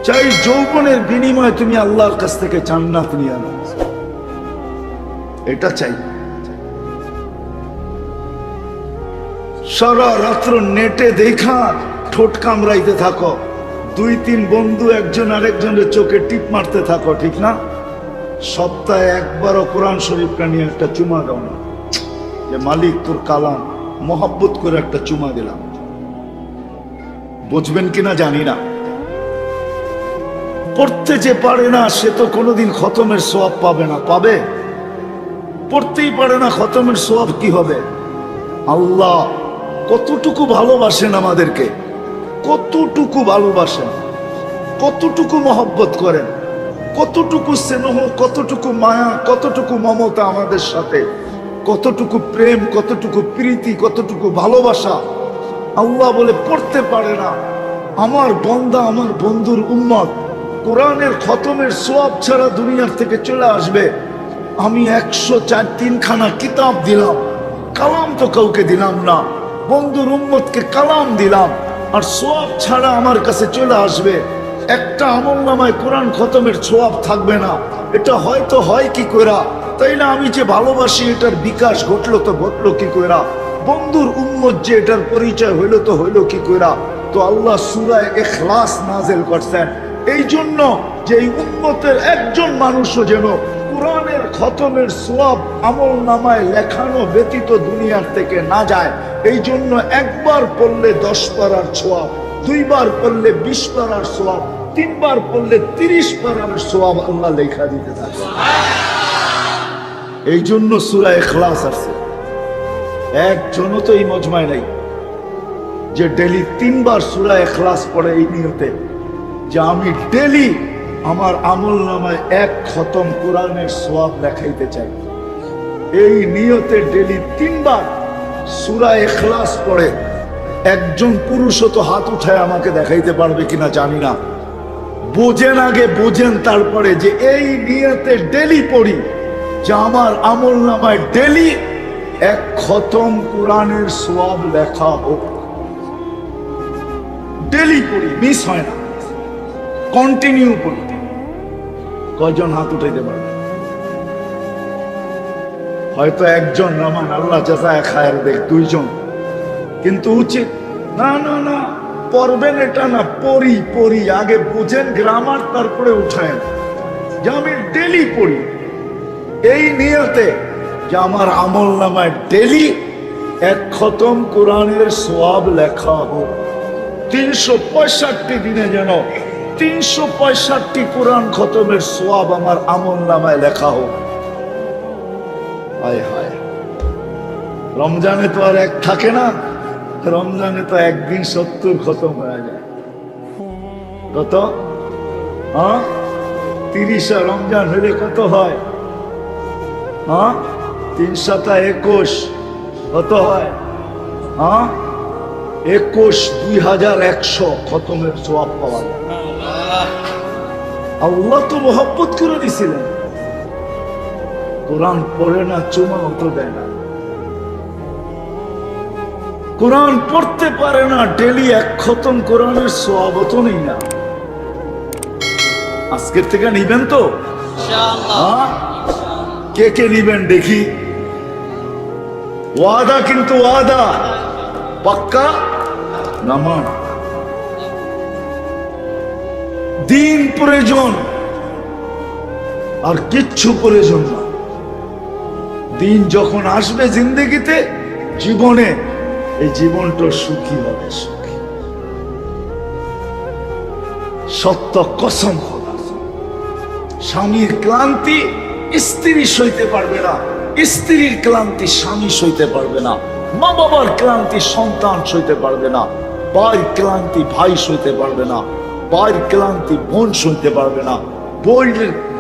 চাই যৌবনের বিনিময়ে তুমি আল্লাহর কাছ থেকে জান্নাত নিয়ে আনো, এটা চাই। সারা রাত্র নেটে দেখা ঠোঁট কামড়াইতে থাকো, ২-৩ বন্ধু একজন আরেকজনের চোখে টিপ মারতে থাকো, ঠিক না? সপ্তাহে একবারও কোরআন শরীফটা নিয়ে একটা চুমা দাও না, যে মালিক তোর কালাম, মহব্বত করে একটা চুমা দিলাম। বুঝবেন কিনা জানি না। পড়তে যে পারে না, সে তো কোনোদিন খতমের সোয়াব পাবে না। পাবে? পড়তেই পারে না, খতমের সোয়াব কি হবে? আল্লাহ কতটুকু ভালোবাসেন আমাদেরকে, কতটুকু ভালোবাসেন, কতটুকু মহব্বত করেন, কতটুকু স্নেহ, কতটুকু মায়া, কতটুকু মমতা আমাদের সাথে, কতটুকু প্রেম, কতটুকু প্রীতি, কতটুকু ভালোবাসা। আল্লাহ বলে পড়তে পারে না। আমার বান্দা, আমার বন্ধুর উম্মত কোরআনের খতমের সোয়াব ছাড়া দুনিয়ার থেকে চলে আসবে। আমি 104 খানা কিতাব দিলাম, কালাম তো কাউকে দিলাম না, বন্ধুর উম্মতকে কালাম দিলাম, আর সোয়াব ছাড়া আমার কাছে চলে আসবে। একটা আমলনামায় কোরআন খতমের সোয়াব থাকবে না। এটা হয়তো হয় কি কইরা? তাই না? আমি যে ভালোবাসি, এটার বিকাশ ঘটলো তো ঘটলো কি কইরা? বন্ধুর উম্মত যে এটার পরিচয় হইলো তো হইলো কি কইরা? তো আল্লাহ সূরা ইখলাস নাযিল করছেন। এই জন্য যে এই উম্মতের একজন মানুষও যেন কোরআনের খতমের সওয়াব আমল নামায় লেখানো ব্যতীত দুনিয়ার থেকে না যায়, এই জন্য একবার পড়লে 10 পারার সওয়াব, 2 বার পড়লে 20 পারার সওয়াব, 3 বার পড়লে 30 পারার সওয়াব আল্লাহ লেখা দিতে থাকে। এই জন্য সূরা ইখলাস আছে। একজনও তো এই মজমায় নাই যে ডেলি 3 বার সূরা ইখলাস পড়ে এই নিয়তে যে আমি ডেলি আমার আমল নামায় 1 খতম কোরআনের সওয়াব লেখাইতে চাই। এই নিয়তে ডেলি 3 বার সূরা ইখলাস পড়ে একজন পুরুষও তো হাত উঠায় আমাকে দেখাইতে পারবে কিনা জানি না। বোঝেন, আগে বোঝেন, তারপরে যে এই নিয়তে ডেলি পড়ি যে আমার আমল নামায় ডেলি 1 খতম কোরআনের সওয়াব লেখা হোক। ডেলি পড়ি, মিস হয় না, কন্টিনিউ পড়ি। কয়জন হাত উঠাইতে পারবে? হয়তো একজন, নামান আল্লাহ জাযায়ে খায়ের দেখ, 2 জন। কিন্তু উচিত না না না পড়বেন এটা না, পড়ি আগে বুঝেন গ্রামার, তারপরে উঠায়েন যে আমি ডেলি পড়ি এই নিয়তে যে আমার আমল নামায় ডেলি 1 খতম কোরআনের সওয়াব লেখা হোক। 365 দিনে যেন 365 কোরআন খতমের সওয়াব আমার আমল নামায় লেখা হোক। হায় হায়, রমজানে তো আর 1 থাকে না, রমজানে তো একদিন 70 খতম হয়ে যায়। কত? 30 রমজান হলে কত হয়? 3 × 21 কত হয়? 21 2100 খতমের সওয়াব পাওয়া যায়। আল্লাহ তো মহব্বত করে দিছিলেন। কোরআন পড়ে না, চুমাও তো দেয় না। কোরআন পড়তে পারে না, ডেলি 1 খতম কোরআনের সওয়াব তো নেই না। আজকের থেকে নিবেন তো ইনশাআল্লাহ? কে কে নিবেন দেখি? ওয়াদা, কিন্তু ওয়াদা পাক্কা নামান। দিন প্রয়োজন, আর কিচ্ছু প্রয়োজন না। দিন যখন আসবে জিন্দেগিতে, জীবনে, এই জীবনটা সুখী হবে, সুখী। সত্য কসম খোদা, স্বামীর ক্লান্তি স্ত্রী সইতে পারবে না, স্ত্রীর ক্লান্তি স্বামী সইতে পারবে না, মা বাবার ক্লান্তি সন্তান সইতে পারবে না, ভাইয়ের ক্লান্তি ভাই সইতে পারবে না, ভাইয়ের ক্লান্তি বোন সইতে পারবে না,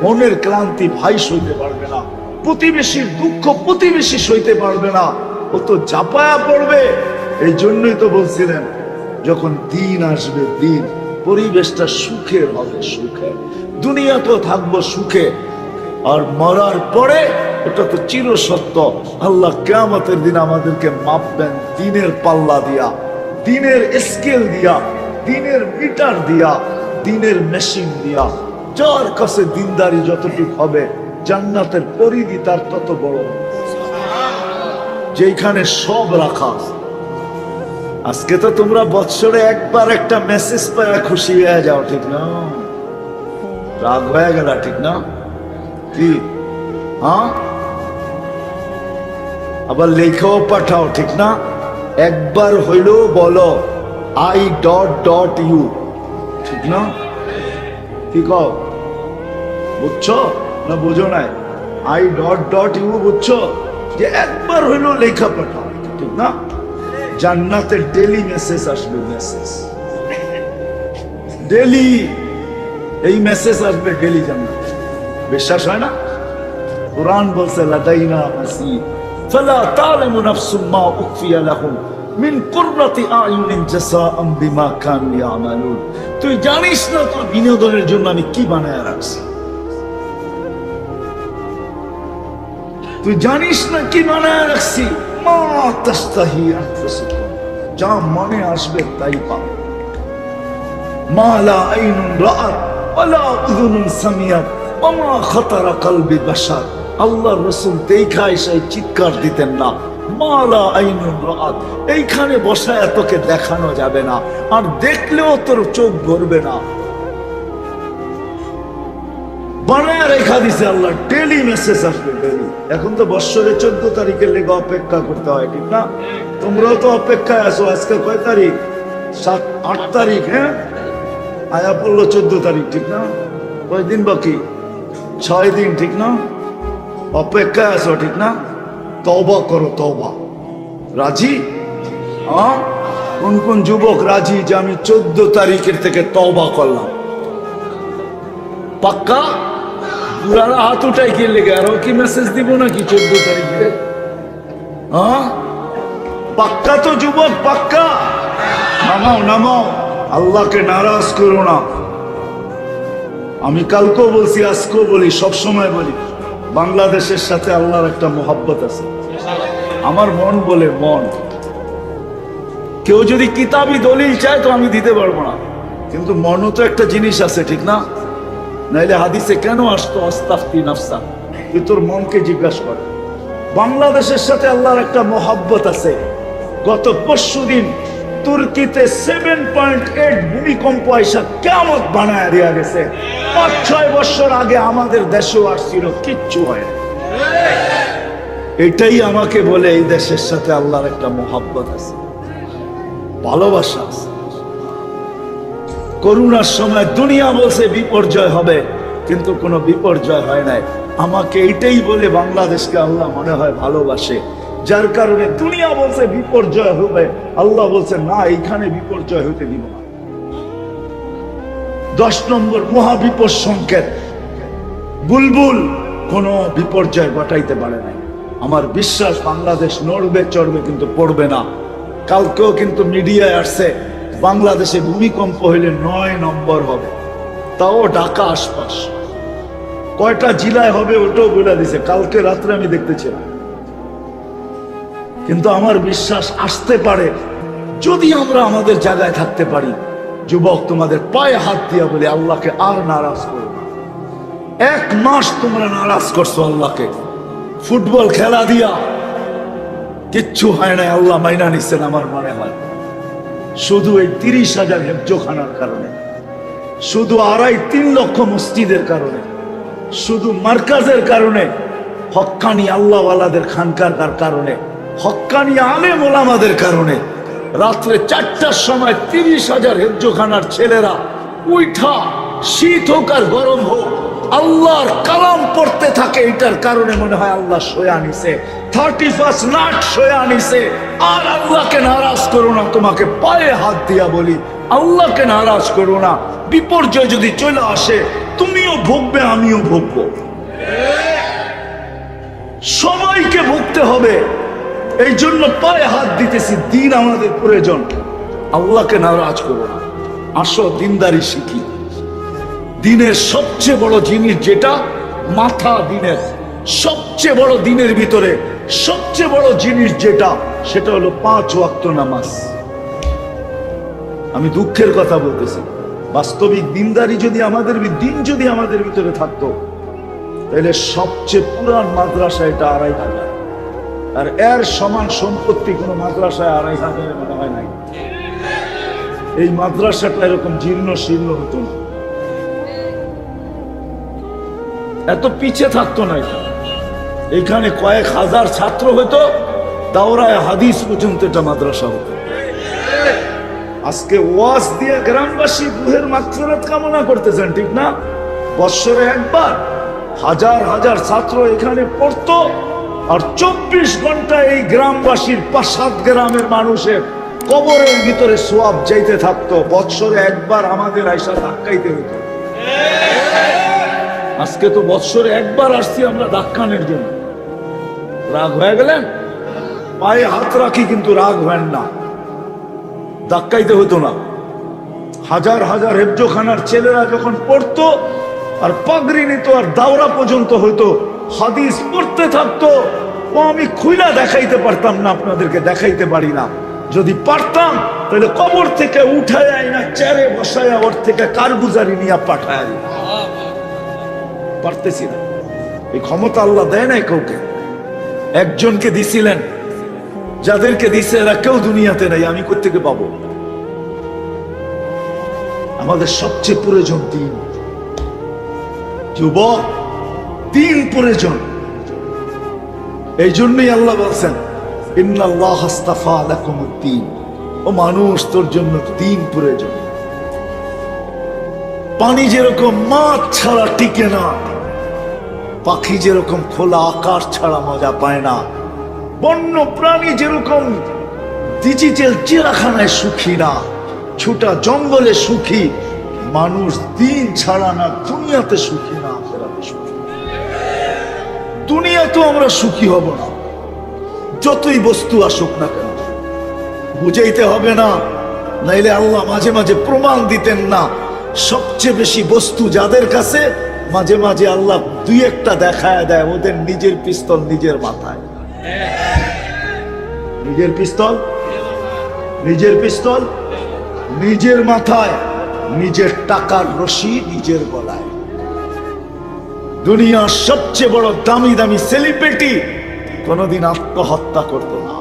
বোনের ক্লান্তি ভাই সইতে পারবে না, প্রতিবেশীর দুঃখ প্রতিবেশী সইতে পারবে না, ও তো ঝাঁপায়া পড়বে। এই জন্যই তো বলছিলেন যখন দিন আসবে, দিন পরিবেশটা সুখের হবে, সুখে দুনিয়াতেও থাকবো সুখে, আর মরার পরে এটা তো চিরসত্য। আল্লাহ কিয়ামতের দিন আমাদেরকে মাপবেন দিনের পাল্লা দিয়া, দিনের স্কেল দিয়া, দিনের মিটার দিয়া, দিনের মেশিন দিয়া। যার কাছে দিনদারি যতটুকু হবে, জান্নাতের পরিধি তার তত বড়, যেখানে সব রাখা আছে। আজকে তো তোমরা বৎসরে একবার একটা মেসেজ পায় খুশি হয়ে যাও, ঠিক না? রাগ হয়ে গেল, ঠিক না? কি আবার লেখাও পাঠাও, ঠিক না? একবার হইলো বলো I.U, ঠিক না? কি কও? বুঝছো না বুঝো নাই? I.U বুঝছো? যে একবার হইলো লেখা পাঠাও, ঠিক না? জান্নাতের ডেলি মেসেজ আসবে, মেসেজ ডেলি, এই মেসেজ আসবে ডেলি জান্নাতে। বিশ্বাস হয় না? কুরআন বলছে লাদাইনা মাসিদ ফালা তা'লামু নাফসুম মা উখফিয়া লাহুম মিন কুররাতি আ'য়ুনিন জাযাআম বিমা কানু ইয়ামালুন। তুই জানিস না তোর বিনোদনের জন্য আমি কি বানায় রাখছি? তুই জানিস না কি বানায় রাখছি? মা তাস্তাহি আনফুসুকুম, যা মনে আসবে তাই পাবে। মা লা আইনুন রাআত ওয়ালা উযুনুন সামিআত ওয়া মা খাতারা কলবি বাশার। আল্লাহর রাসূল দেখা এসে চিৎকার দিতেন না, মা লা আইনুন রাআত, এইখানে বসায় তোকে দেখানো যাবে না, আর দেখলেও তোর চোখ ভরবে না। বানায় রেখা দিছে আল্লাহ, ডেলি মেসেজ আসবে ডেলি। এখন তো বৎসরে 14 তারিখের লেগে অপেক্ষা করতে হয়, ঠিক না? তোমরাও তো অপেক্ষায় আছো। আজকে কয় তারিখ? 8 তারিখ। হ্যাঁ, আয়া পড়লো 14 তারিখ, ঠিক না? কয়দিন বাকি? 6 দিন, ঠিক না? অপেক্ষায় আছো, ঠিক না? তওবা করো, তওবা। রাজি? হ্যাঁ, কোন কোন যুবক রাজি যে আমি 14 তারিখের থেকে তওবা করলাম? পাক্কা? পুরানা হাত উঠাই কি লেগে আরো কি মেসেজ দিব নাকি 14 তারিখে? হ্যাঁ, পাক্কা তো যুবক, পাক্কা? নামাও, নামাও, আল্লাহকে নারাজ করো না। আমি কালকেও বলছি, আজকেও বলি, সব সময় বলি, বাংলাদেশের সাথে আল্লাহর একটা মোহাব্বত আছে। আমার মন বলে, মন। কেউ যদি কিতাবি দলিল চায় তো আমি দিতে পারবো না, কিন্তু মনও তো একটা জিনিস আছে, ঠিক না? নাইলে হাদিসে কেন আসতো আস্তাফতি নাফসা? তুই তোর মনকে জিজ্ঞাসা কর। বাংলাদেশের সাথে আল্লাহর একটা মোহাব্বত আছে। গত পরশুদিন তুর্কিতে 7.8 ভূমিকম্প আইসা কিয়ামত বানায় দেয়া গেছে। 5-6 বছর আগে আমাদের দেশেও আসছিল, কিচ্ছু হয় না। এটাই আমাকে বলে এই দেশের সাথে আল্লাহর একটা মোহাব্বত আছে, ভালোবাসা আছে। করোনার সময় দুনিয়া বলছে বিপর্যয় হবে, কিন্তু কোনো বিপর্যয় হয় নাই। আমাকে এইটাই বলে বাংলাদেশকে আল্লাহ মনে হয় ভালোবাসে, যার কারণে দুনিয়া বলছে বিপর্যয় হবে, আল্লাহ বলছে না, এইখানে বিপর্যয় হতে দিব না। 10 নম্বর মহাবিপদ সংকেত, বুলবুল কোনো বিপর্যয় ঘটাইতে পারে নাই। আমার বিশ্বাস বাংলাদেশ নড়বে চড়বে, কিন্তু পড়বে না। কালকেও কিন্তু মিডিয়ায় আসছে বাংলাদেশে ভূমিকম্প হইলে 9 নম্বর হবে, তাও ঢাকা আশপাশ। কয়টা জেলায় হবে ওটাও বলে দিছে, কালকে রাত্রে আমি দেখতেছিলাম। কিন্তু আমার বিশ্বাস আসতে পারে যদি আমরা আমাদের জায়গায় থাকতে পারি। যুবক, তোমাদের পায়ে হাত দিয়া বলে আল্লাহকে আর নারাজ করো না। 1 মাস তোমরা নারাজ করছো আল্লাহকে, ফুটবল খেলা দিয়া কিচ্ছু হয় নাই, আল্লাহ মাইনা নিচ্ছেন আমার মনে হয়। শুধু এই 30,000 হেফজোখানার কারণে, শুধু 2.5-3 লক্ষ মসজিদের কারণে, শুধু মার্কাজের কারণে, হক্কানি আল্লাহওয়ালাদের খানকার কারণে, হক্কানি আলেম ওলামাদের কারণে, রাত্রে 4টার সময় 30,000 হেফজোখানার ছেলেরা উঠা, শীত হোক আর গরম হোক, আল্লাহর কালাম পড়তে থাকে। এটার কারণে মনে হয় আল্লাহ সয়া নিছে, 31 নাট সয়া নিছে। আর আল্লাহকে নারাজ করো না। তোমাকে পায়ে হাত দিয়া বলি, আল্লাহকে নারাজ করো না। বিপর্যয় যদি চলে আসে, তুমিও ভুগবে, আমিও ভুগবো, সবাইকে ভুগতে হবে। এই জন্য পায়ে হাত দিতেছি, দিন আমাদের প্রয়োজন। আল্লাহকে নারাজ করো না। আসো দিনদারি শিখি। দিনের সবচেয়ে বড় জিনিস যেটা মাথা, দিনের সবচেয়ে বড়, দিনের ভিতরে সবচেয়ে বড় জিনিস যেটা, সেটা হলো 5 ওয়াক্ত নামাজ। আমি দুঃখের কথা বলতেছি, বাস্তবিক দিনদারি যদি আমাদের দিন যদি আমাদের ভিতরে থাকতো, তাহলে সবচেয়ে পুরান মাদ্রাসা এটা 2,500, আর এর সমান সম্পত্তি কোনো মাদ্রাসায় 2,500 মনে হয় নাই। এই মাদ্রাসাটা এরকম জীর্ণ শীর্ণ হতো না, এত পিছে থাকতো না। এখানে কয়েক হাজার ছাত্র হতো, দাওরায়ে হাদিস পর্যন্ত এটা মাদ্রাসা হতো। আজকে ওয়াজ দিয়ে গ্রামবাসী রুহের মাগফিরাত কামনা করতেছেন, ঠিক না? বৎসরে একবার হাজার হাজার ছাত্র এখানে পড়তো, আর 24 ঘন্টা এই গ্রামবাসীর 5-7 গ্রামের মানুষের কবরের ভিতরে সোয়াব যাইতে থাকতো। বৎসরে একবার আমাদের আয়সা ধাক্কাইতে হতো। আজকে তো বৎসরে একবার আসছি আমরা ধাক্কানের জন্য। রাগ হয়ে গেলেন? পায়ে হাত রাখি, কিন্তু রাগ হয় না, ধাক্কাইতে হতো না। হাজার হাজার হেফজোখানার ছেলেরা যখন পড়তো আর পাগড়ি নিত আর দাওরা পর্যন্ত হইতো, হাদিস পড়তে থাকতো, ও আমি খুইলা দেখাইতে পারতাম না, আপনাদেরকে দেখাইতে পারি না। যদি পারতাম তাহলে কবর থেকে উঠায় না চেয়ারে বসায় ওর থেকে কারগুজারি নিয়ে পাঠায়, পারতেছি না। এই ক্ষমতা আল্লাহ দেয় নাই কাউকে, একজনকে দিছিলেন। যাদেরকে দিছে এরা কেউ দুনিয়াতে নাই, আমি কোত্থেকে পাবো? আমাদের সবচেয়ে প্রয়োজন দিন। যুবক, দিন প্রয়োজন। এই জন্যই আল্লাহ বলছেন ইন্নাল্লাহ আস্তাফা লাকুমুদ্দীন, ও মানুষ তোর জন্য দিন প্রয়োজন। পানি যেরকম মাছ ছাড়া টিকে না, পাখি যেরকম খোলা আকাশ ছাড়া মজা পায় না, বন্য প্রাণী যেরকম ডিজিটাল চিড়াখানায় সুখী না, ছোটা জঙ্গলে সুখী, মানুষ দিন ছাড়া না দুনিয়াতে সুখী না, আখিরাতে সুখী। দুনিয়াতেও আমরা সুখী হব না, যতই বস্তু আসুক না কেন। বুঝাইতে হবে না, নাইলে আল্লাহ মাঝে মাঝে প্রমাণ দিতেন না। সবচেয়ে বেশি বস্তু যাদের কাছে, মাঝে মাঝে আল্লাহ দুই একটা দেখায় দেয় ওদের নিজের পিস্তল নিজের মাথায়। নিজের পিস্তল, নিজের পিস্তল নিজের মাথায়, নিজের টাকার রশি নিজের গলায়। দুনিয়ার সবচেয়ে বড় দামি দামি সেলিব্রিটি কোনোদিন আত্মহত্যা করতো না।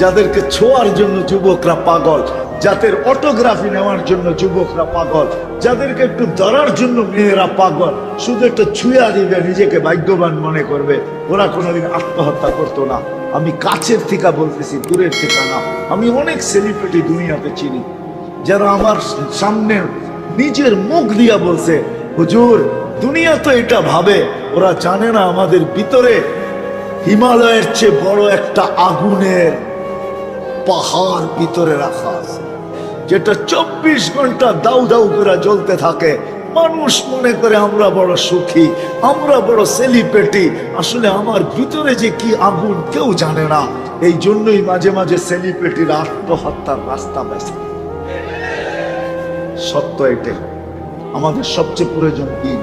যাদেরকে ছোঁয়ার জন্য যুবকরা পাগল, যাদের অটোগ্রাফি নেওয়ার জন্য যুবকরা পাগল, যাদেরকে একটু ধরার জন্য মেয়েরা পাগল, শুধু একটু ছুঁয়া দিবে নিজেকে ভাগ্যবান মনে করবে, ওরা কোনোদিন আত্মহত্যা করতো না। আমি কাছের থেকে বলতেছি, দূরের থেকে না। আমি অনেক সেলিব্রিটি দুনিয়াতে চিনি যারা আমার সামনে নিজের মুখ দিয়া বলছে, হুজুর দুনিয়া তো এটা ভাবে, ওরা জানে না আমাদের ভিতরে হিমালয়ের চেয়ে বড় একটা আগুনের পাহাড় ভিতরে রাখা আছে, যেটা 24 ঘন্টা দাউ দাউ করে জ্বলতে থাকে। মানুষ মনে করে আমরা বড় সুখী, আমরা বড় সেলিব্রিটি, আসলে আমার ভিতরে যে কি আগুন কেউ জানে না। এই জন্যই মাঝে মাঝে সেলিব্রিটিরা আত্মহত্যার রাস্তা বেছে। সত্য এটাই, আমাদের সবচেয়ে প্রয়োজন দিন।